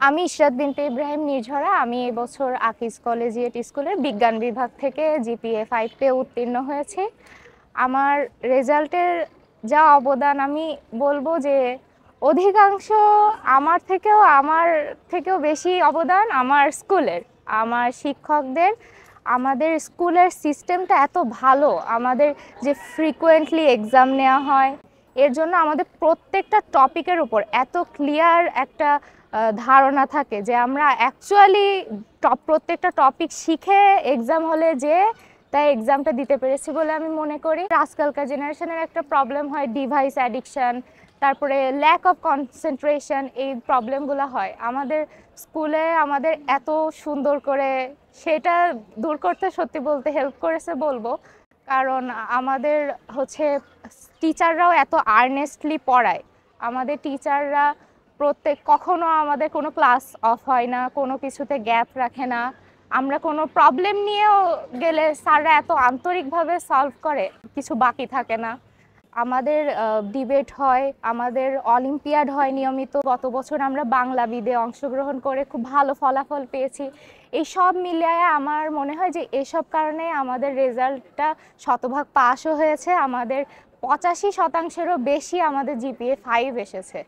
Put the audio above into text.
আমি ইশরাত বিনতে ইব্রাহিম নির্ঝরা। আমি এবছর আকিজ কলেজিয়েট স্কুলের বিজ্ঞান বিভাগ থেকে জিপিএ 5 পেয়ে উত্তীর্ণ হয়েছি। আমার রেজাল্টের যা অবদান আমি বলবো যে অধিকাংশ আমার থেকেও বেশি অবদান আমার স্কুলের, আমার শিক্ষকদের। আমাদের স্কুলের সিস্টেমটা এত ভালো, আমাদের যে ফ্রিকোয়েন্টলি এক্সাম নেওয়া হয়, এর জন্য আমাদের প্রত্যেকটা টপিকের উপর এত ক্লিয়ার একটা ধারণা থাকে যে আমরা অ্যাকচুয়ালি প্রত্যেকটা টপিক শিখে এক্সাম হলে যে তাই এক্সামটা দিতে পেরেছি বলে আমি মনে করি। আজকালকার জেনারেশনের একটা প্রবলেম হয় ডিভাইস অ্যাডিকশান, তারপরে ল্যাক অফ কনসেন্ট্রেশন, এই প্রবলেমগুলো হয়। আমাদের স্কুলে আমাদের এত সুন্দর করে সেটা দূর করতে সত্যি বলতে হেল্প করেছে বলবো। কারণ আমাদের হচ্ছে টিচাররাও এত আর্নেস্টলি পড়ায়। আমাদের টিচাররা কখনো আমাদের কোনো ক্লাস অফ হয় না, কোনো কিছুতে গ্যাপ রাখে না। আমরা কোনো প্রবলেম নিয়েও গেলে স্যাররা এত আন্তরিকভাবে সলভ করে, কিছু বাকি থাকে না। আমাদের ডিবেট হয়, আমাদের অলিম্পিয়াড হয় নিয়মিত। গত বছর আমরা বাংলা বিদে অংশগ্রহণ করে খুব ভালো ফলাফল পেয়েছি। এই সব মিলিয়ে আমার মনে হয় যে এসব কারণে আমাদের রেজাল্টটা শতভাগ পাসও হয়েছে। আমাদের 85%-এরও বেশি আমাদের জিপিএ 5 এসেছে।